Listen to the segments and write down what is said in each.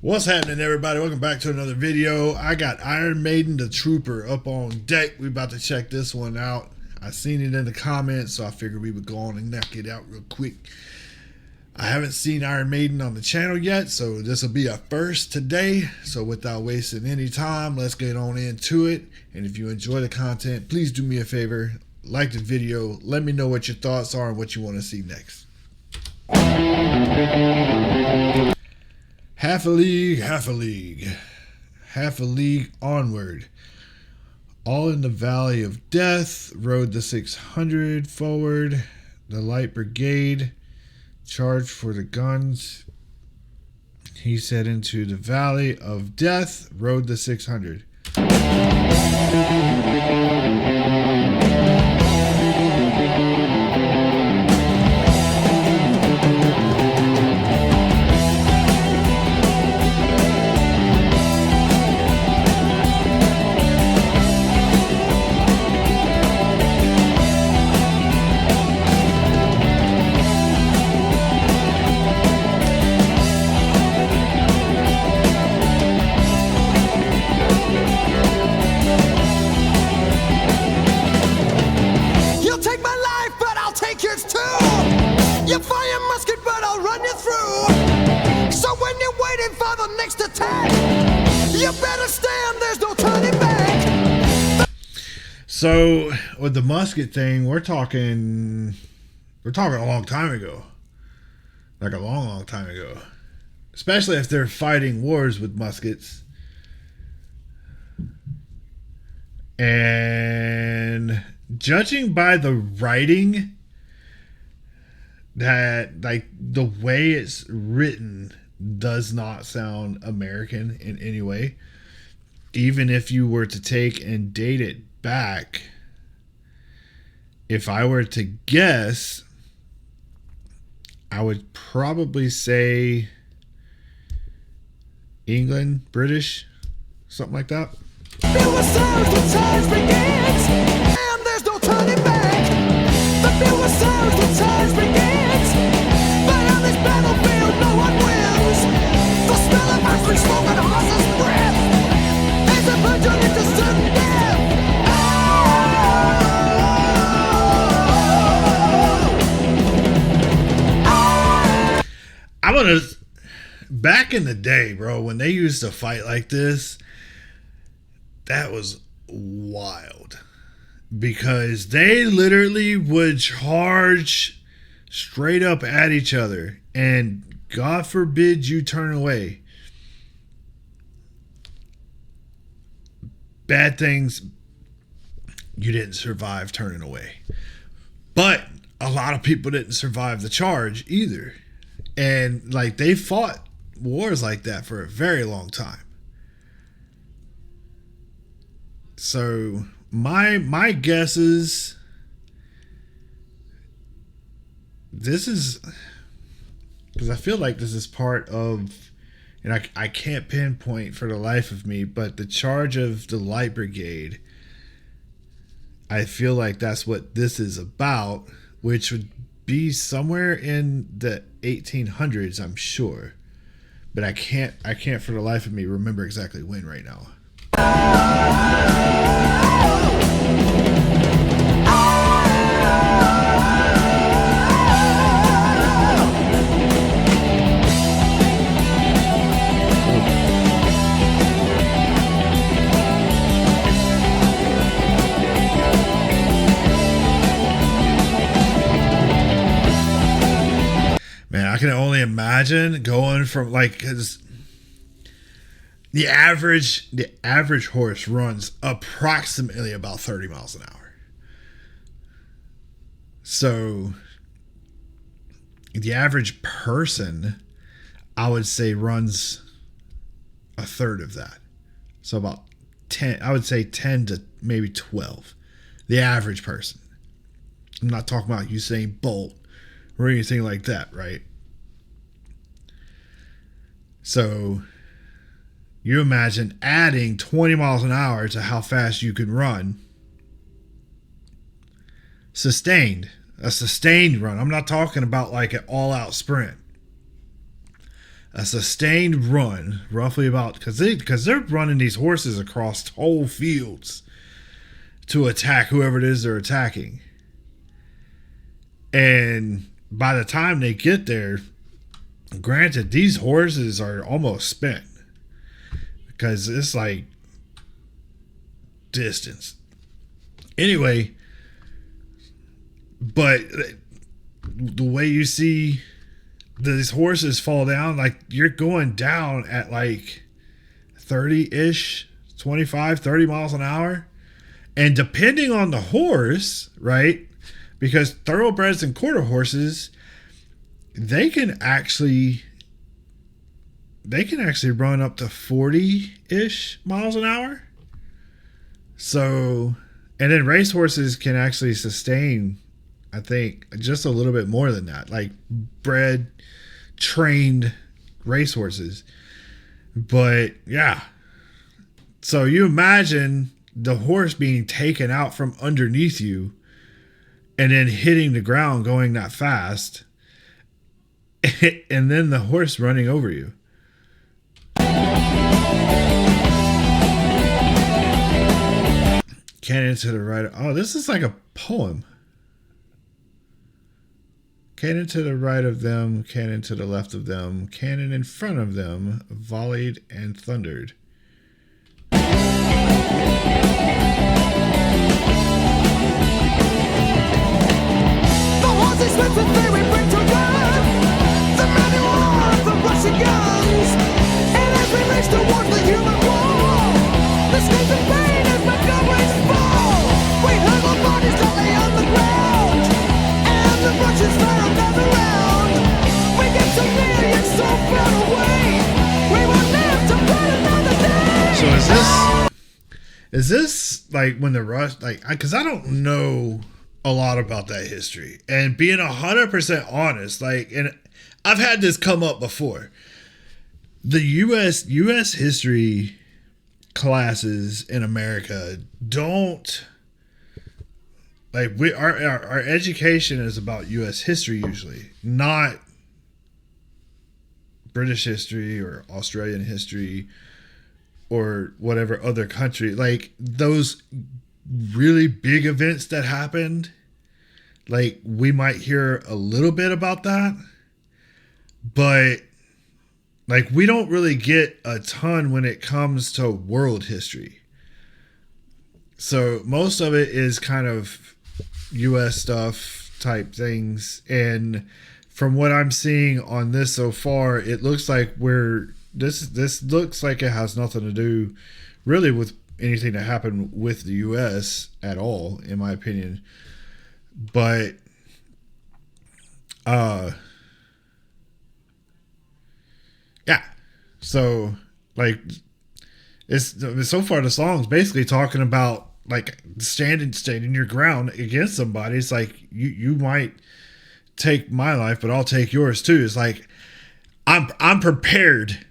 What's happening, everybody? Welcome back to another video. I got Iron Maiden the Trooper up on deck. We about to check this one out. I seen it in the comments, so I figured we would go on and knock it out real quick. I haven't seen Iron Maiden on the channel yet, so this will be a first today. So without wasting any time, let's get on into it. And if you enjoy the content, please do me a favor, like the video, let me know what your thoughts are and what you want to see next. Half a league, half a league, half a league onward. All in the valley of death, rode the 600 forward. The light brigade charged for the guns. He set into the valley of death, rode the 600. You fire musket, but I'll run you through. So when you're waiting for the next attack, you better stand, there's no turning back. So with the musket thing, we're talking a long time ago. Like a long time ago. Especially if they're fighting wars with muskets. And judging by the writing, that like the way it's written does not sound American in any way. Even if you were to take and date it back, if I were to guess, I would probably say England, British, something like that. And there's no turning back. The bill was served with times brigades, but on this battlefield no one wins. The smell of iron smoke and horse's breath is a virgin into certain death. I'm gonna, back in the day, bro, when they used to fight like this, that was wild. Because they literally would charge straight up at each other. And God forbid you turn away. Bad things, you didn't survive turning away. But a lot of people didn't survive the charge either. And like they fought wars like that for a very long time. So my guess is this is, because I feel like this is part of, and I can't pinpoint for the life of me, but the charge of the Light Brigade, I feel like that's what this is about, which would be somewhere in the 1800s, I'm sure, but I can't for the life of me remember exactly when right now. Man, I can only imagine going from, like, because the average horse runs approximately about 30 miles an hour. So the average person, I would say, runs a third of that. So about 10, I would say 10 to maybe 12. The average person. I'm not talking about Usain Bolt or anything like that, right? So you imagine adding 20 miles an hour to how fast you can run. A sustained run. I'm not talking about like an all-out sprint. a sustained run, roughly about, because they're running these horses across whole fields to attack whoever it is they're attacking. And by the time they get there, granted, these horses are almost spent because it's like distance. Anyway, but the way you see these horses fall down, like you're going down at like 30-ish, 25, 30 miles an hour. And depending on the horse, right? Because thoroughbreds and quarter horses, they can actually run up to 40-ish miles an hour. So, and then race horses can actually sustain, I think, just a little bit more than that, like bred, trained race horses. But yeah, so you imagine the horse being taken out from underneath you and then hitting the ground going that fast, and then the horse running over you. Cannon to the right. Oh, this is like a poem. Cannon to the right of them, cannon to the left of them, cannon in front of them, volleyed and thundered. The horses with the theory bring to life the manual of the Russian guns. And as we race towards the human wall, the screams of pain as Montgomery's fall. We hurl our bodies gently on the ground, and the Russians fire another round. We get so near yet so far away, we will live to fight another day. So is this like when the Rush, like, because I don't know a lot about that history, and being 100% honest, like, and I've had this come up before. The U.S. history classes in America don't, like, our education is about U.S. history usually, not British history or Australian history or whatever other country. Like, those really big events that happened, like, we might hear a little bit about that, but like, we don't really get a ton when it comes to world history. So most of it is kind of US stuff type things, and from what I'm seeing on this so far, it looks like this looks like it has nothing to do really with anything that happened with the US at all, in my opinion. But yeah, so like, it's so far the song's basically talking about like standing your ground against somebody. It's like, you might take my life, but I'll take yours too. It's like, I'm prepared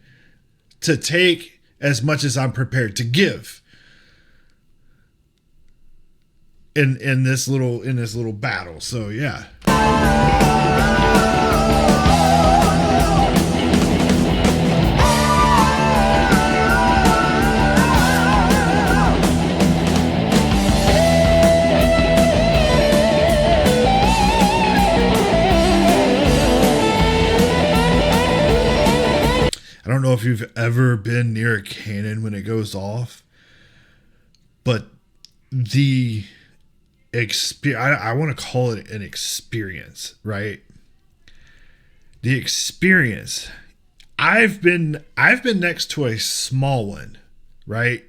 to take as much as I'm prepared to give in this little battle. So yeah. I don't know if you've ever been near a cannon when it goes off, but the I want to call it an experience, right? The experience. I've been next to a small one, right?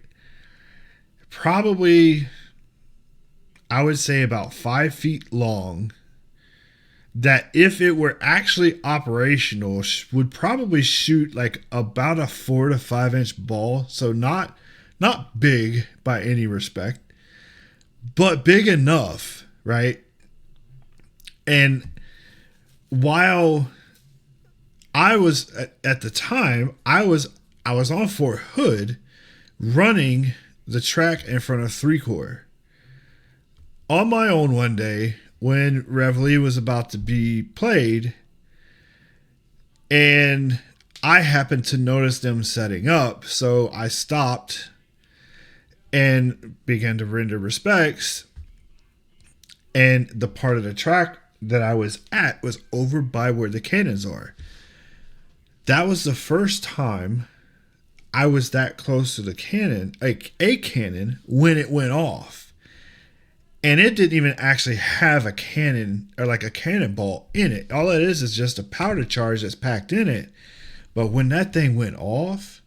Probably, I would say about 5 feet long, that if it were actually operational would probably shoot like about a 4 to 5 inch ball. So not big by any respect, but big enough, right? And while I was at the time, I was on Fort Hood running the track in front of 3 Corps on my own one day when Reveille was about to be played, and I happened to notice them setting up, so I stopped and began to render respects. And the part of the track that I was at was over by where the cannons are. That was the first time I was that close to the cannon, like a cannon, when it went off. And it didn't even actually have a cannon or like a cannonball in it. All it is just a powder charge that's packed in it. But when that thing went off,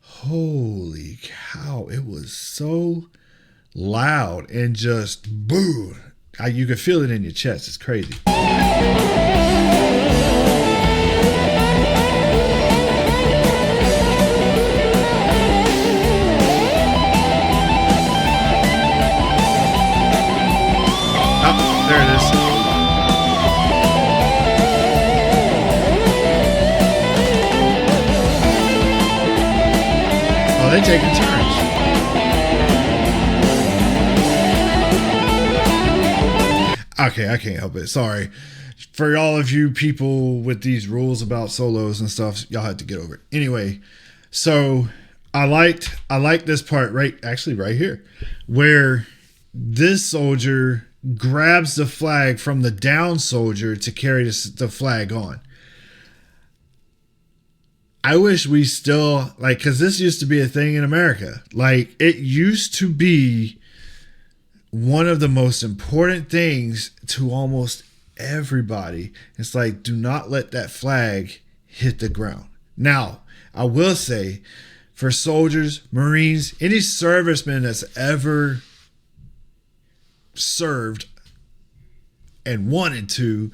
holy cow, it was so loud and just boom. You could feel it in your chest. It's crazy. There it is. Oh, they taking turns. Okay, I can't help it. Sorry. For all of you people with these rules about solos and stuff, y'all have to get over it. Anyway, so I liked this part right here, where this soldier grabs the flag from the down soldier to carry the flag on. I wish we still, like, because this used to be a thing in America. Like, it used to be one of the most important things to almost everybody. It's like, do not let that flag hit the ground. Now, I will say, for soldiers, Marines, any serviceman that's ever served and wanted to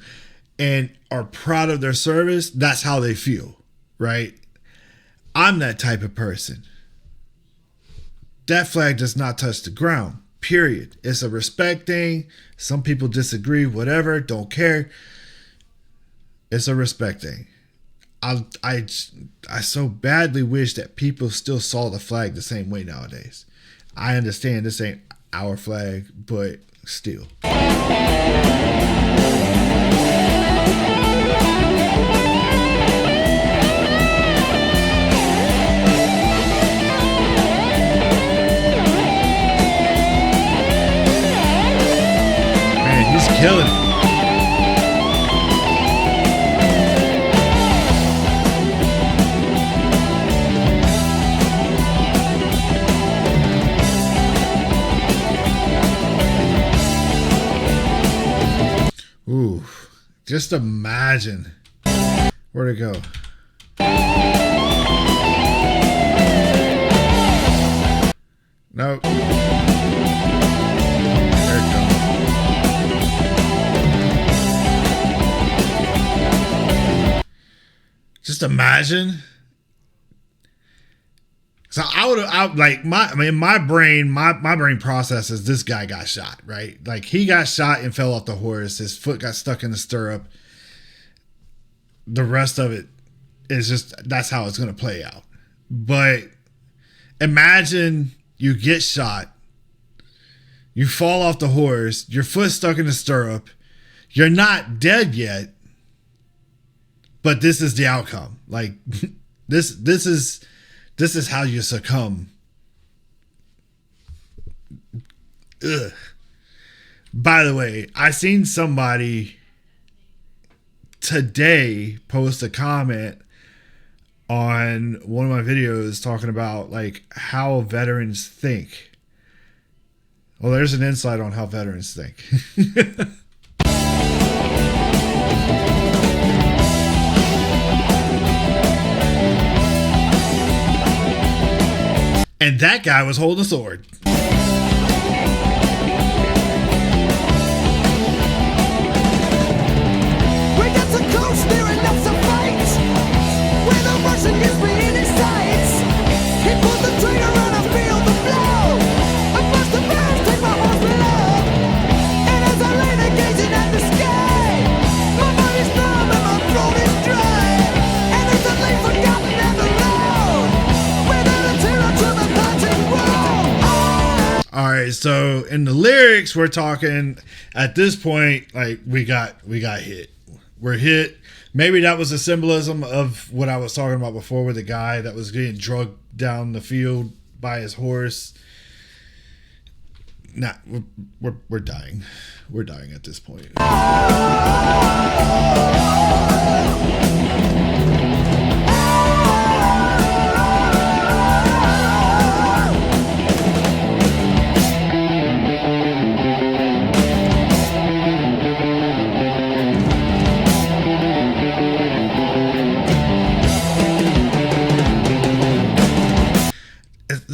and are proud of their service, that's how they feel, right? I'm that type of person. That flag does not touch the ground, period. It's a respect thing. Some people disagree, whatever, don't care. It's a respect thing. I so badly wish that people still saw the flag the same way nowadays. I understand this ain't our flag, but still. Man, he's killing it. Ooh, just imagine. Where'd it go? Nope. There it goes. Just imagine. So my brain processes this guy got shot, right? Like, he got shot and fell off the horse. His foot got stuck in the stirrup. The rest of it is just, that's how it's going to play out. But imagine you get shot. You fall off the horse. Your foot's stuck in the stirrup. You're not dead yet. But this is the outcome. Like, this is how you succumb. Ugh. By the way, I seen somebody today post a comment on one of my videos talking about, like, how veterans think. Well, there's an insight on how veterans think. And that guy was holding a sword. We got so close, there are lots of fights. Where the Russian is in his sights. He pulled the trigger and I feel the blow. I bust the barrels, take my horse below. And as I lay there gazing at the sky, my body's numb and my throat is dry. And it's a late forgotten and the road. Where the terror to the hunting world. All right, so in the lyrics, we're talking at this point, like, we got hit. We're hit. maybe that was a symbolism of what I was talking about before with the guy that was getting drugged down the field by his horse. Nah, we're dying. We're dying at this point.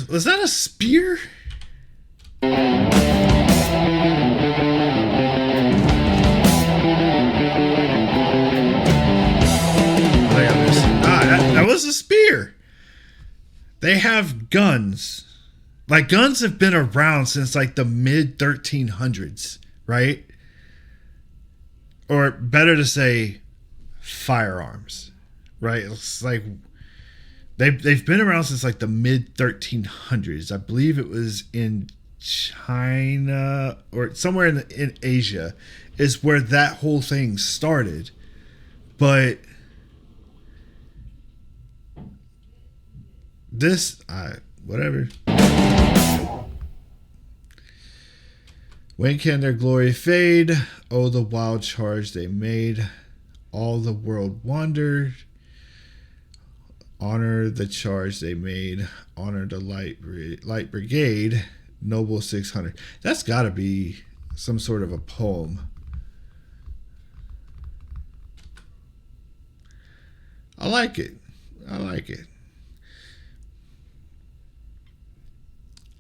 Was that a spear? That was a spear. They have guns. Like, guns have been around since like the mid 1300s, right? Or better to say, firearms, right? It's like they've been around since like the mid 1300s. I believe it was in China or somewhere in Asia is where that whole thing started. But this, whatever. When can their glory fade? Oh, the wild charge they made. All the world wondered. Honor the charge they made. Honor the light brigade. Noble 600. That's got to be some sort of a poem. I like it. I like it.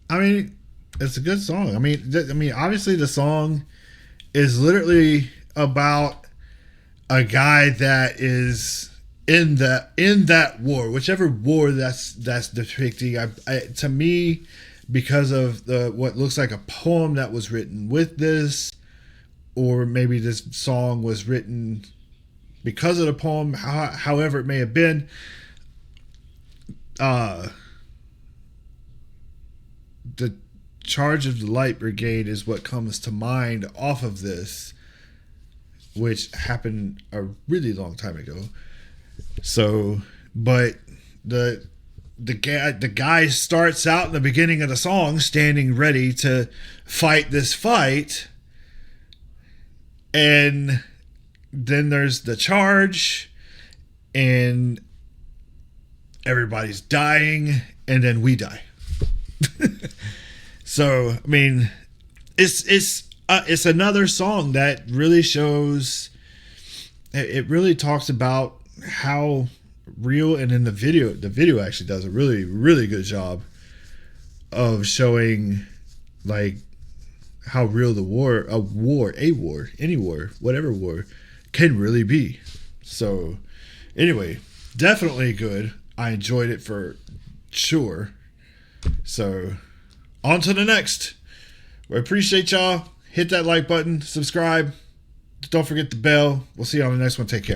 I mean, it's a good song. I mean, obviously the song is literally about a guy that is in that war, whichever war that's depicting. To me, because of what looks like a poem that was written with this, or maybe this song was written because of the poem, however it may have been. The charge of the Light Brigade is what comes to mind off of this, which happened a really long time ago. So, but the guy starts out in the beginning of the song standing ready to fight this fight, and then there's the charge, and everybody's dying, and then we die. So, I mean, it's another song that really shows. It really talks about how real, and in the video actually does a really, really good job of showing like how real any war, whatever war, can really be. So, anyway, definitely good. I enjoyed it for sure. So, on to the next. We appreciate y'all. Hit that like button, subscribe. Don't forget the bell. We'll see you on the next one. Take care.